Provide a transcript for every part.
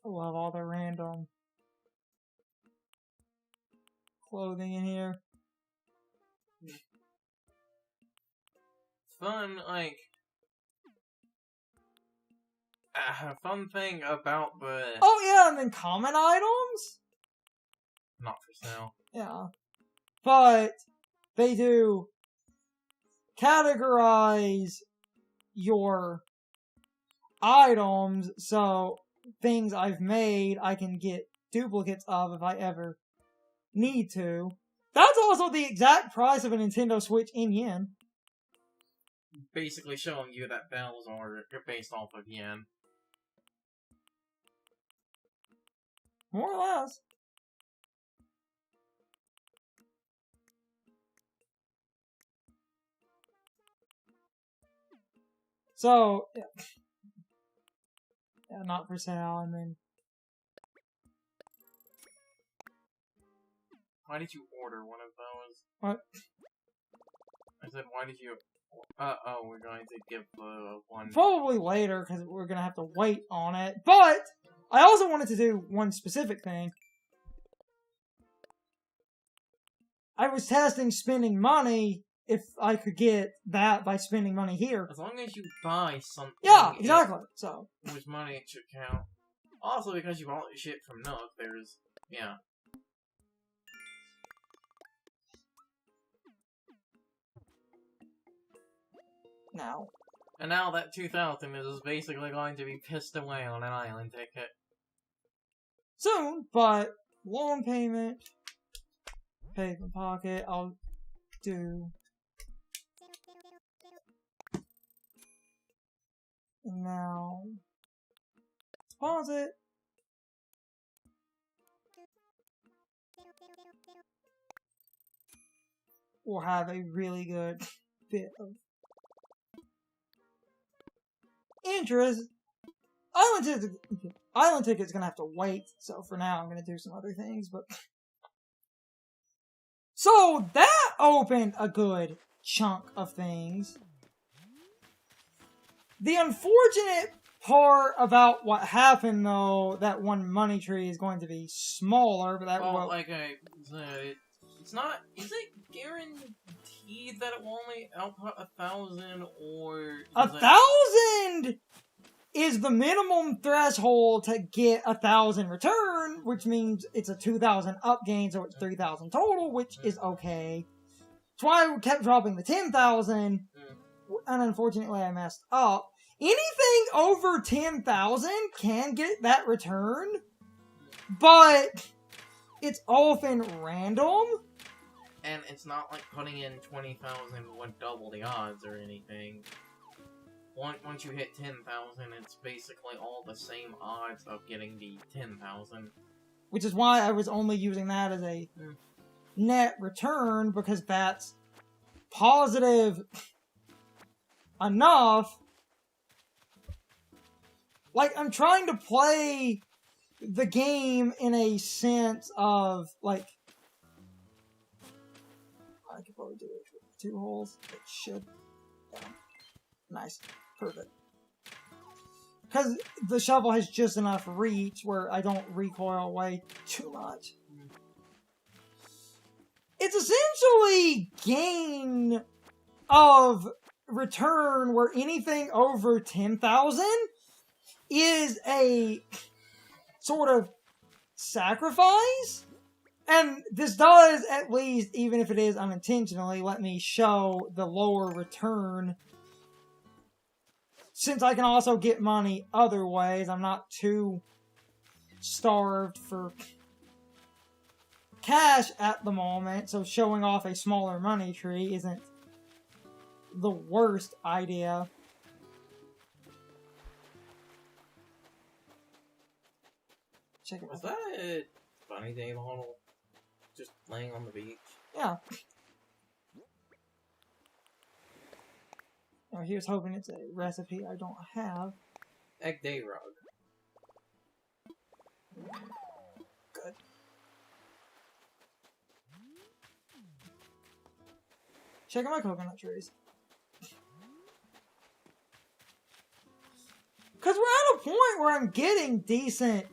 love all the random clothing in here. Fun, like... fun thing about the... Oh yeah, and then common items? Not for sale. Yeah. But they do categorize your items, so things I've made I can get duplicates of if I ever need to. That's also the exact price of a Nintendo Switch in yen. Basically showing you that bells are based off of yen. More or less. So, yeah, not for sale, and then... Why did you order one of those? What? I said, why did you... oh, we're going to give the one... Probably later, because we're gonna have to wait on it, but I also wanted to do one specific thing. I was testing spending money if I could get that by spending money here. As long as you buy something... Yeah, exactly, so... With money, it should count. Also, because you bought shit from Nook, there's... Yeah. Now. And now that 2,000 is basically going to be pissed away on an island ticket. Soon, but loan payment, pay from pocket, I'll do. Now, deposit. We'll have a really good bit of interest. Island ticket's gonna have to wait, so for now I'm gonna do some other things, but... So, that opened a good chunk of things. The unfortunate part about what happened, though, that one money tree is going to be smaller, but that well, like I said, it's not... Is it guaranteed that it will only output 1,000, or... 1,000 is the minimum threshold to get 1,000 return, which means it's a 2,000 up gain, so it's 3,000 total, which is okay. That's why I kept dropping the 10,000, and unfortunately I messed up. Anything over 10,000 can get that return, but it's often random. And it's not like putting in 20,000 would double the odds or anything. Once you hit 10,000, it's basically all the same odds of getting the 10,000. Which is why I was only using that as a net return, because that's positive enough. Like, I'm trying to play the game in a sense of, like... I could probably do it with 2 holes. It should. Yeah. Nice. Perfect. Because the shovel has just enough reach where I don't recoil away too much. It's essentially gain of return where anything over 10,000 is a sort of sacrifice. And this does, at least, even if it is unintentionally, let me show the lower return. Since I can also get money other ways, I'm not too starved for cash at the moment, so showing off a smaller money tree isn't the worst idea. Check it out. Was that a funny day model? Just laying on the beach? Yeah. Now here's hoping it's a recipe I don't have. Egg day rug. Good. Check out my coconut trees. Because we're at a point where I'm getting decent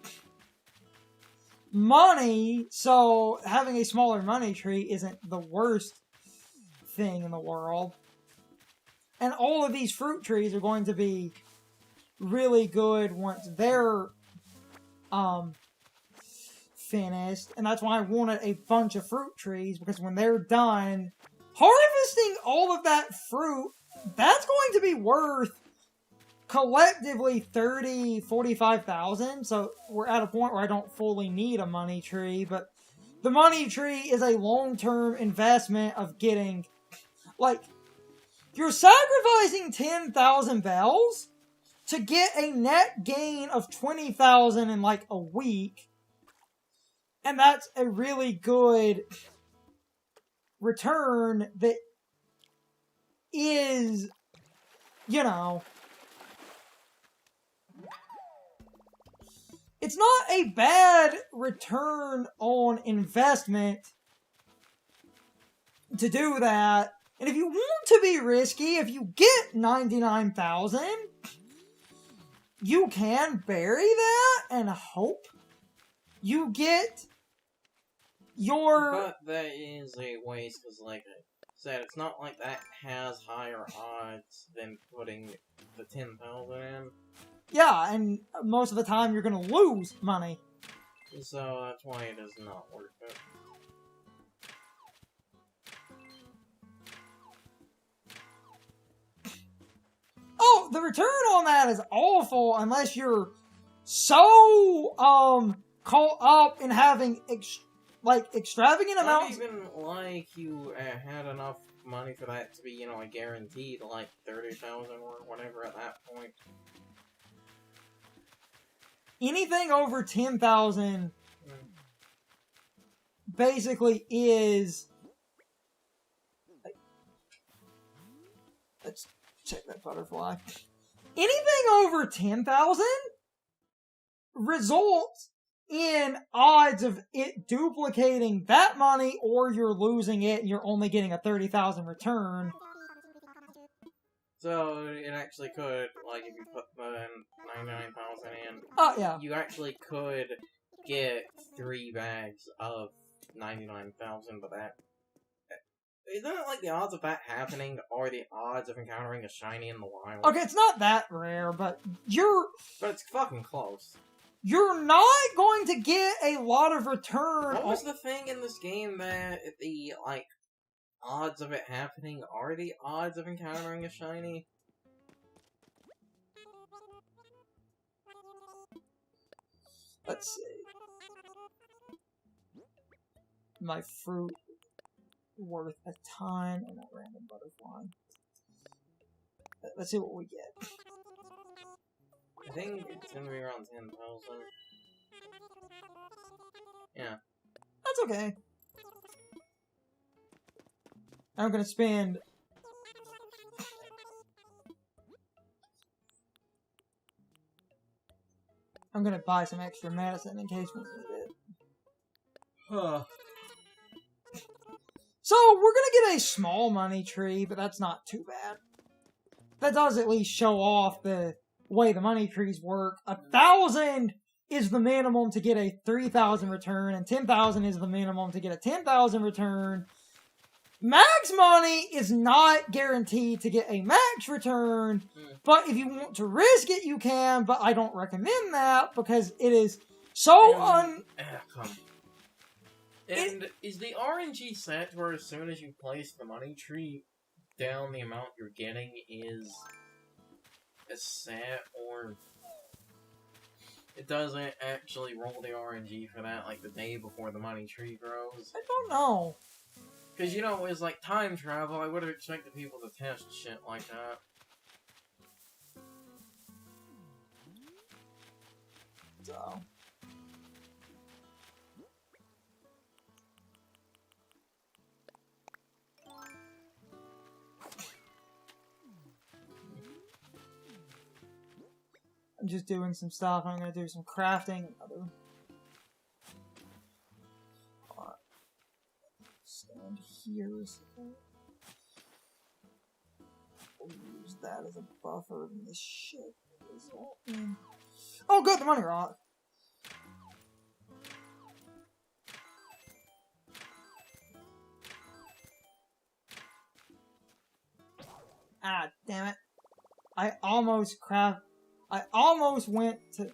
money, so having a smaller money tree isn't the worst thing in the world. And all of these fruit trees are going to be really good once they're finished, and that's why I wanted a bunch of fruit trees, because when they're done, harvesting all of that fruit, that's going to be worth collectively 45,000. So we're at a point where I don't fully need a money tree, but the money tree is a long-term investment of getting, like, you're sacrificing 10,000 bells to get a net gain of 20,000 in like a week. And that's a really good return that is, you know, it's not a bad return on investment to do that. And if you want to be risky, if you get 99,000, you can bury that and hope you get your... But that is a waste, because like I said, it's not like that has higher odds than putting the 10,000 in. Yeah, and most of the time you're gonna lose money. So that's why it is not worth it. Oh, the return on that is awful unless you're so, caught up in having, extravagant amounts. Not even like you had enough money for that to be, you know, a guaranteed, like, 30,000 or whatever at that point. Anything over 10,000 basically is... Let's check that butterfly. Anything over 10,000 results in odds of it duplicating that money, or you're losing it and you're only getting a 30,000 return. So it actually could, like, if you put the 99,000 in, Oh, yeah. you actually could get 3 bags of 99,000, but that... Isn't it like the odds of that happening are the odds of encountering a shiny in the wild? Okay, it's not that rare, but But it's fucking close. you're not going to get a lot of return. What was the thing in this game that the, like, odds of it happening are the odds of encountering a shiny? Let's see. My fruit worth a ton, and that random butterfly. Let's see what we get. I think it's gonna be around 10,000. Yeah. That's okay. I'm gonna spend... I'm gonna buy some extra medicine in case we need it. Huh. So, we're gonna get a small money tree, but that's not too bad. That does at least show off the way the money trees work. 1,000 is the minimum to get a 3,000 return, and 10,000 is the minimum to get a 10,000 return. Max money is not guaranteed to get a max return, but if you want to risk it, you can, but I don't recommend that, because it is so And is the RNG set where as soon as you place the money tree down, the amount you're getting is a set, or it doesn't actually roll the RNG for that, like, the day before the money tree grows? I don't know. Because, you know, it's like time travel, I would have expected people to test shit like that. So... I'm just doing some stuff. I'm gonna do some crafting. Stand here. We'll use that as a buffer in this shit. Oh, good, the money rock. Ah, damn it. I almost went to...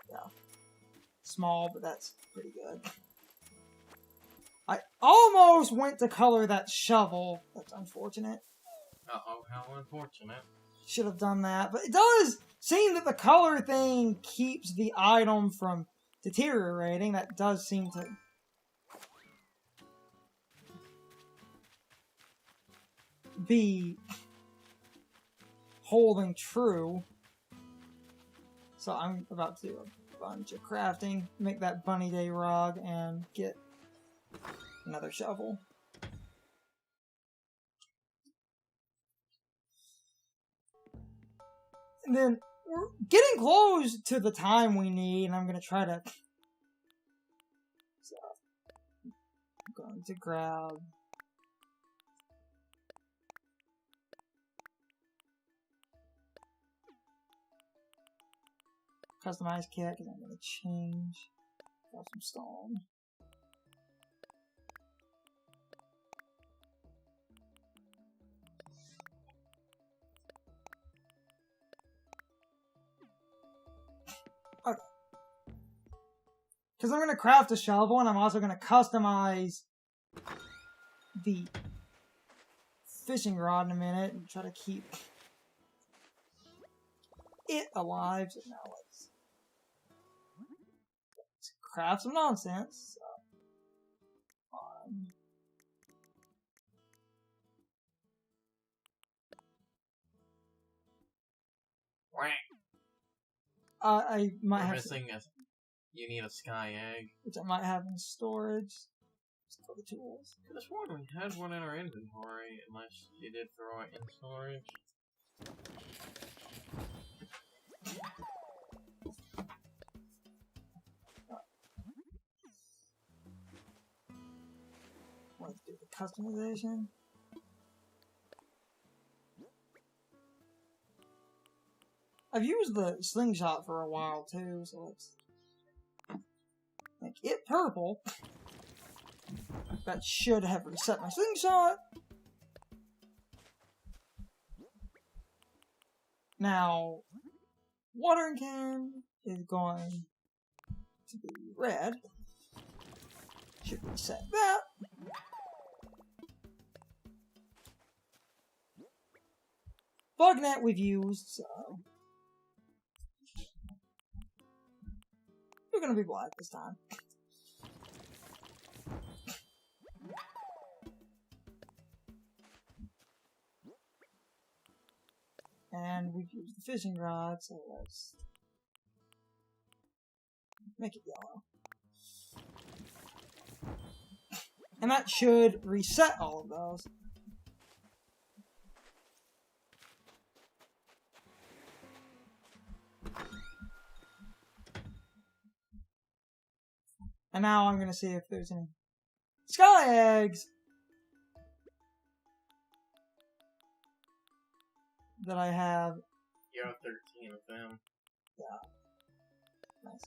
Yeah. Small, but that's pretty good. I almost went to color that shovel. That's unfortunate. Uh-oh, how unfortunate. Should have done that. But it does seem that the color thing keeps the item from deteriorating. That does seem to... be holding true. So I'm about to do a bunch of crafting, make that bunny day rug, and get another shovel. And then we're getting close to the time we need, and I'm gonna try to... So, I'm going to grab... Customize kit, because I'm going to change. Got some stone. Okay. Because I'm going to craft a shovel, and I'm also going to customize the fishing rod in a minute, and try to keep it alive. So now let's craft some nonsense. I might You're have missing you need a sky egg. which I might have in storage. Let's go to tools. Could have sworn we had one in our inventory, unless you did throw it in storage. Let's do the customization. I've used the slingshot for a while too, so let's make it purple. That should have reset my slingshot. Now, watering can is going to be red. Should reset that. Bug net we've used, so we're gonna be black this time. And we've used the fishing rod, so let's make it yellow. And that should reset all of those. And now I'm going to see if there's any sky eggs that I have. You have 13 of them. Yeah. Nice.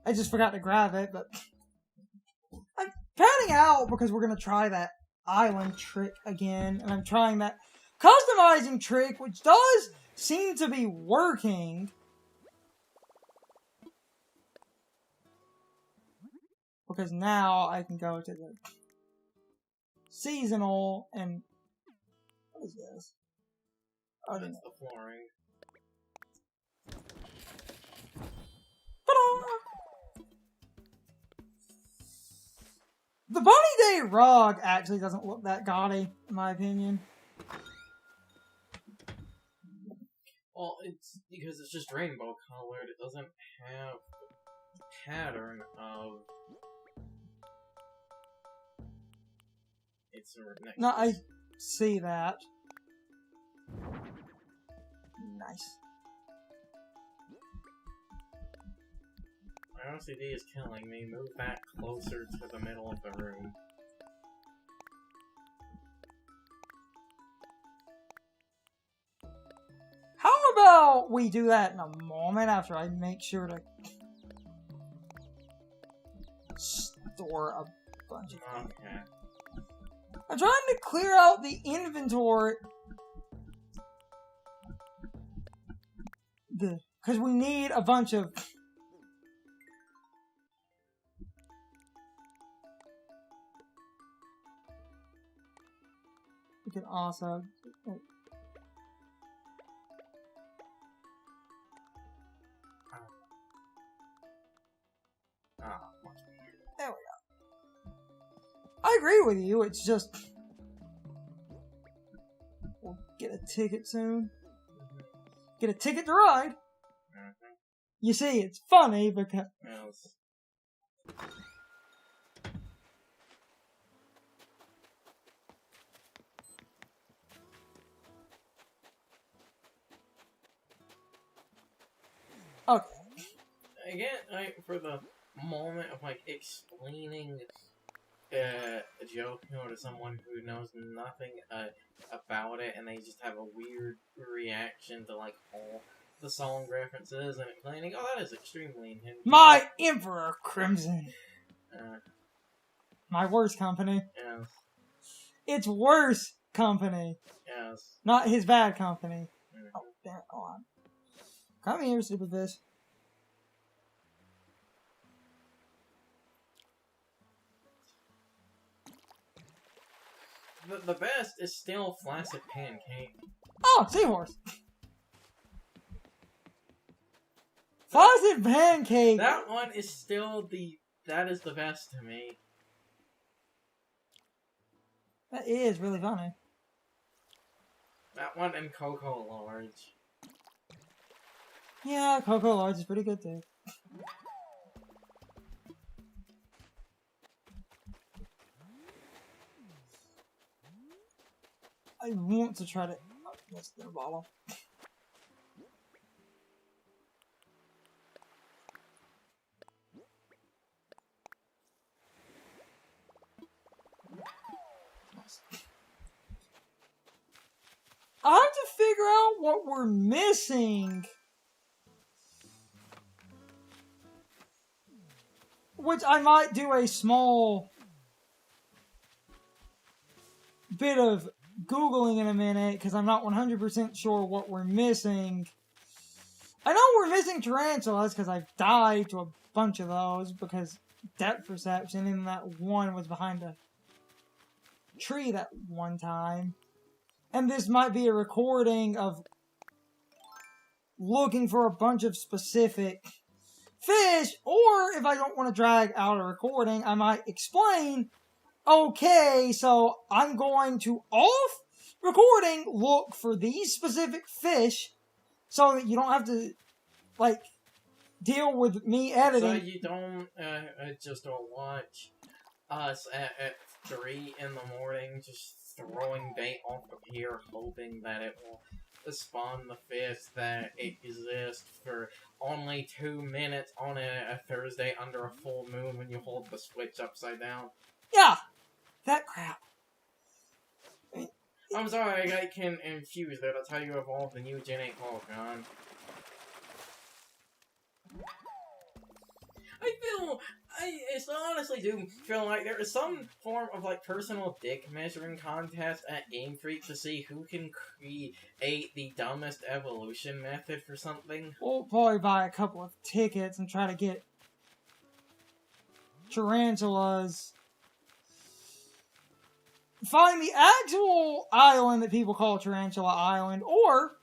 I just forgot to grab it, but I'm panning out because we're going to try that island trick again. And I'm trying that customizing trick, which does seem to be working. Because now I can go to the seasonal and what is this? Oh, that's the flooring. Ta-da! The Bunny Day rug actually doesn't look that gaudy, in my opinion. Well, it's because it's just rainbow colored. It doesn't have the pattern of its next. No, I see that. Nice. My OCD is killing me. Move back closer to the middle of the room. How about we do that in a moment after I make sure to store a bunch of things. Okay. I'm trying to clear out the inventory. Because we need a bunch of... We can also... There we go. I agree with you, it's just... We'll get a ticket soon. Get a ticket to ride. You see, it's funny because... Yes. Okay. Again, for the moment of like explaining a joke, to someone who knows nothing about it, and they just have a weird reaction to like all the song references and explaining, oh, that is extremely intense. My Emperor Crimson. My worst company. Yes. It's worse company. Yes. Not his bad company. Mm-hmm. Oh, damn it, hold on. Come here, stupid fish. The best is still Flaccid Pancake. Oh, seahorse. Flaccid Pancake. That one is still that is the best to me. That is really funny. That one and Coco Large. Yeah, Coco Large is pretty good too. I want to try to... Oh, that's their bottle. I have to figure out what we're missing. Which I might do a small bit of Googling in a minute, because I'm not 100% sure what we're missing. I know we're missing tarantulas, because I've died to a bunch of those, because depth perception, and that one was behind a tree that one time. And this might be a recording of looking for a bunch of specific fish, or if I don't want to drag out a recording, I might explain, okay, so I'm going to off recording look for these specific fish so that you don't have to, like, deal with me editing. So you don't just watch us at 3 in the morning just throwing bait off the pier hoping that it will spawn the fish that exists for only 2 minutes on a Thursday under a full moon when you hold the switch upside down. Yeah, that crap. I'm sorry, I got confused there. That's how you evolve the new Gen 8 Pokemon. I honestly do feel like there is some form of, like, personal dick measuring contest at Game Freak to see who can create the dumbest evolution method for something. We'll probably buy a couple of tickets and try to get tarantulas. Find the actual island that people call Tarantula Island, or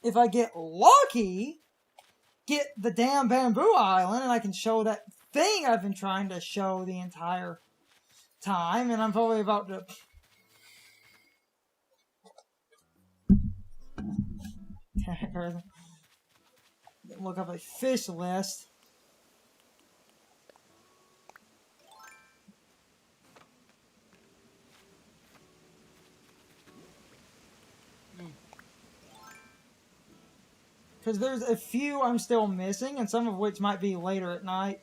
if I get lucky, get the damn Bamboo Island, and I can show that thing I've been trying to show the entire time, and I'm probably about to... look up a fish list. Because there's a few I'm still missing, and some of which might be later at night.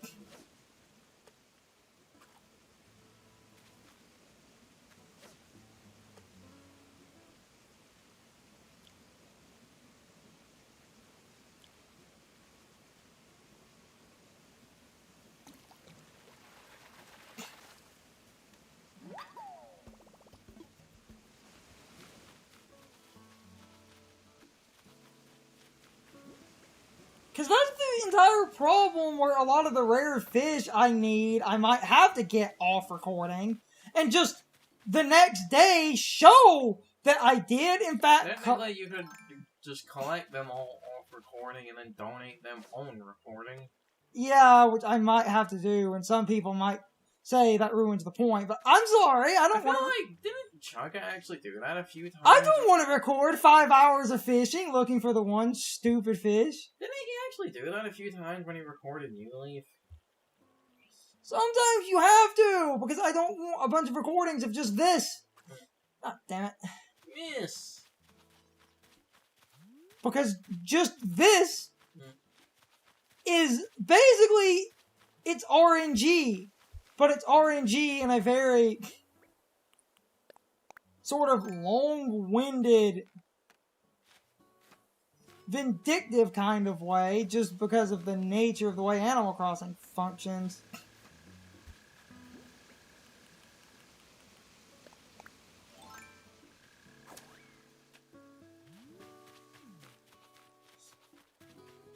Because that's the entire problem where a lot of the rare fish I need, I might have to get off recording and just the next day show that I did, in fact... Technically, you could just collect them all off recording and then donate them on recording. Yeah, which I might have to do, and some people might say that ruins the point, but I'm sorry, I don't want to... like, didn't Chugga actually do that a few times? I don't want to record 5 hours of fishing looking for the one stupid fish. Didn't he actually do that a few times when he recorded New Leaf? Sometimes you have to, because I don't want a bunch of recordings of just this. God damn it. Miss. Because just this is basically, it's RNG. But it's RNG in a very sort of long-winded, vindictive kind of way, just because of the nature of the way Animal Crossing functions.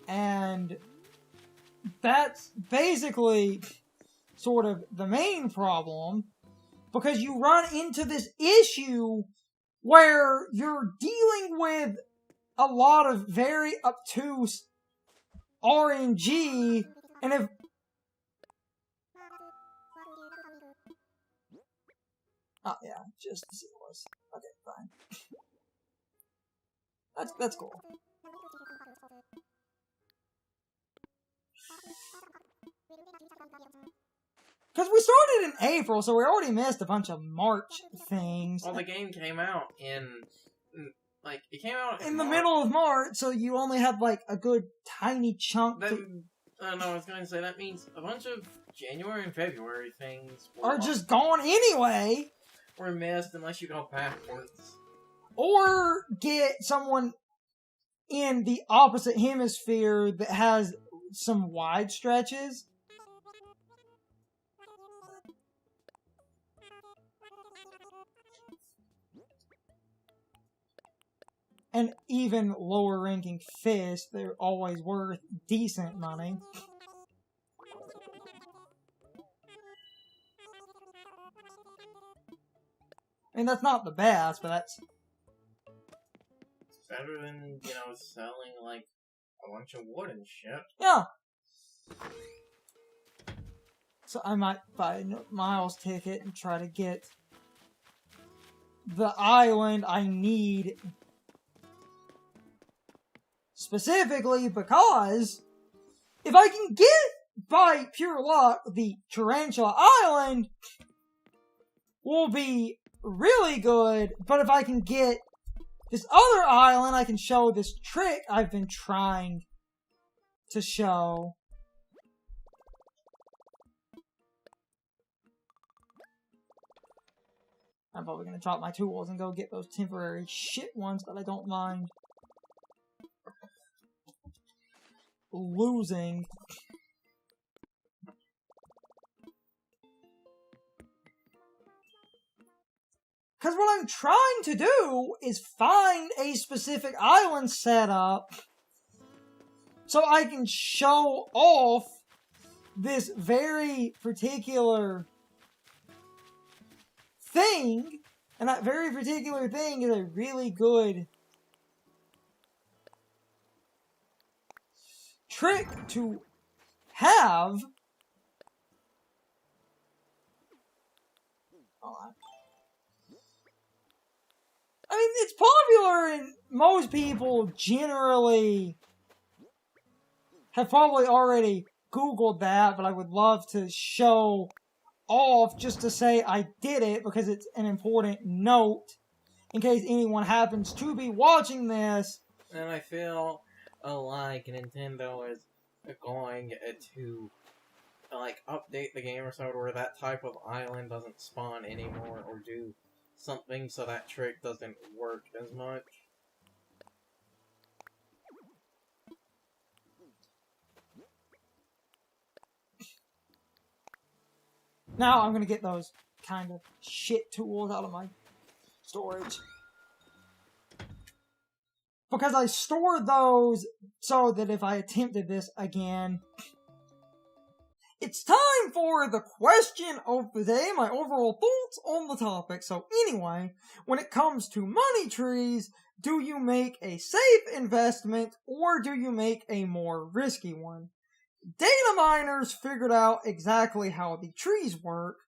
And that's basically sort of the main problem, because you run into this issue where you're dealing with a lot of very obtuse RNG, and if... Oh, yeah, just the was. Okay, fine. That's cool. Because we started in April, so we already missed a bunch of March things. Well, the game came out in in the middle of March, so you only had, like, a good tiny chunk. No, I was going to say, that means a bunch of January and February things are just gone anyway. Or missed unless you go backwards. Or get someone in the opposite hemisphere that has some wide stretches. And even lower ranking fish, they're always worth decent money. I mean, that's not the best, but that's... It's better than, selling, like, a bunch of wood and shit. Yeah. So I might buy a Miles ticket and try to get the island I need. Specifically because if I can get, by pure luck, the Tarantula Island, will be really good, but if I can get this other island, I can show this trick I've been trying to show. I'm probably going to drop my tools and go get those temporary shit ones that I don't mind losing. Because what I'm trying to do is find a specific island setup so I can show off this very particular thing, and that very particular thing is a really good trick to have. I mean, it's popular and most people generally have probably already Googled that, but I would love to show off just to say I did it because it's an important note in case anyone happens to be watching this. And I feel like Nintendo is going to update the game or so where that type of island doesn't spawn anymore, or do something so that trick doesn't work as much. Now I'm gonna get those kind of shit tools out of my storage. because I store those so that if I attempted this again. It's time for the question of the day, my overall thoughts on the topic. So anyway, when it comes to money trees, do you make a safe investment or do you make a more risky one? Data miners figured out exactly how the trees work.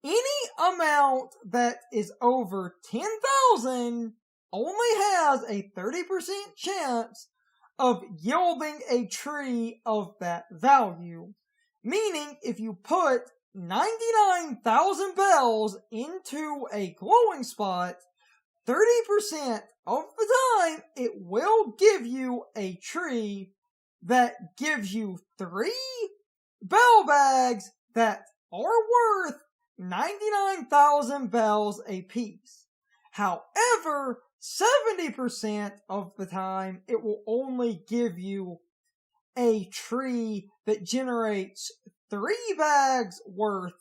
Any amount that is over 10,000 only has a 30% chance of yielding a tree of that value. Meaning, if you put 99,000 bells into a glowing spot, 30% of the time it will give you a tree that gives you 3 bell bags that are worth 99,000 bells apiece. However, 70% of the time it will only give you a tree that generates 3 bags worth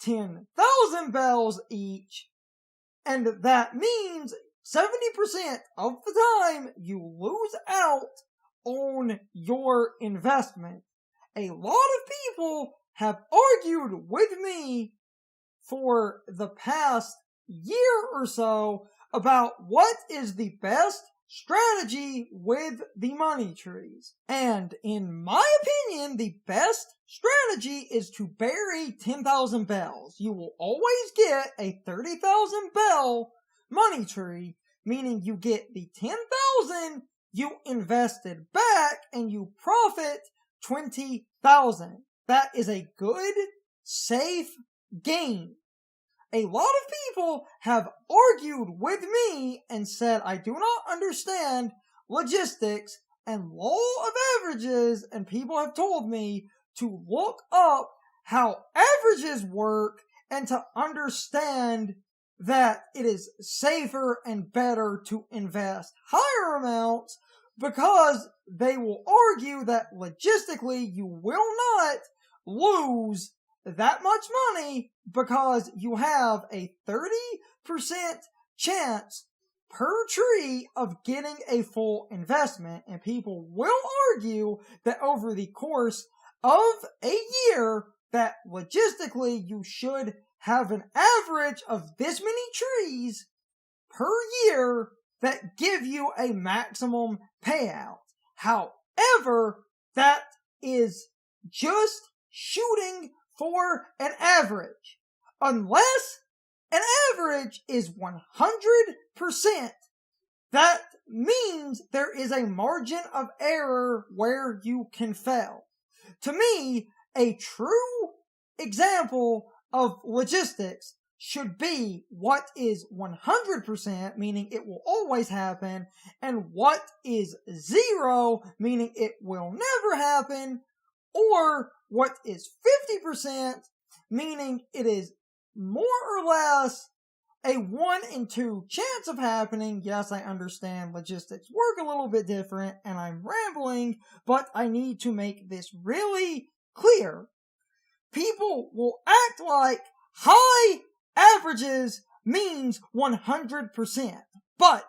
10,000 bells each, and that means 70% of the time you lose out on your investment. A lot of people have argued with me for the past year or so about what is the best strategy with the money trees. And in my opinion, the best strategy is to bury 10,000 bells. You will always get a 30,000 bell money tree, meaning you get the 10,000 you invested back and you profit 20,000. That is a good, safe gain. A lot of people have argued with me and said I do not understand logistics and law of averages, and people have told me to look up how averages work and to understand that it is safer and better to invest higher amounts because they will argue that logistically you will not lose that much money because you have a 30% chance per tree of getting a full investment, and people will argue that over the course of a year that logistically you should have an average of this many trees per year that give you a maximum payout. However, that is just shooting for an average. Unless an average is 100%, that means there is a margin of error where you can fail. To me, a true example of logistics should be what is 100%, meaning it will always happen, and what is 0, meaning it will never happen, or what is 50%, meaning it is more or less a 1 in 2 chance of happening. Yes, I understand logistics work a little bit different, and I'm rambling, but I need to make this really clear. People will act like high averages means 100%, but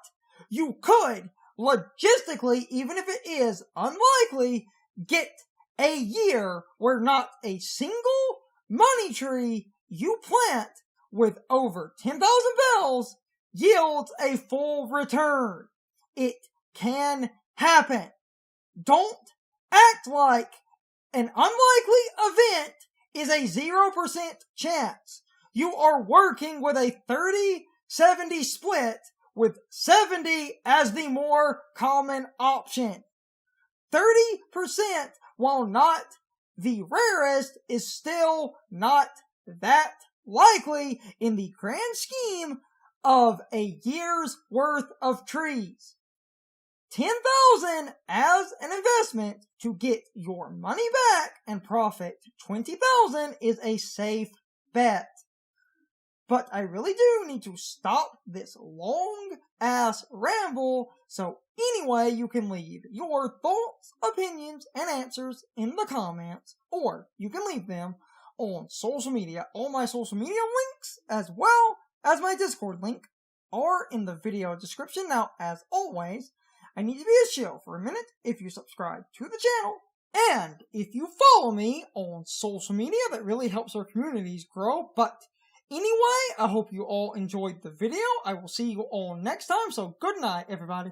you could logistically, even if it is unlikely, get a year where not a single money tree you plant with over 10,000 bells yields a full return. It can happen. Don't act like an unlikely event is a 0% chance. You are working with a 30-70 split with 70 as the more common option. 30%, while not the rarest, is still not that likely in the grand scheme of a year's worth of trees. 10,000 as an investment to get your money back and profit 20,000 is a safe bet. But I really do need to stop this long ass ramble, so anyway, you can leave your thoughts, opinions, and answers in the comments, or you can leave them on social media. All my social media links, as well as my Discord link, are in the video description. Now, as always, I need to be a shill for a minute if you subscribe to the channel. And if you follow me on social media, that really helps our communities grow. But anyway, I hope you all enjoyed the video. I will see you all next time. So good night, everybody.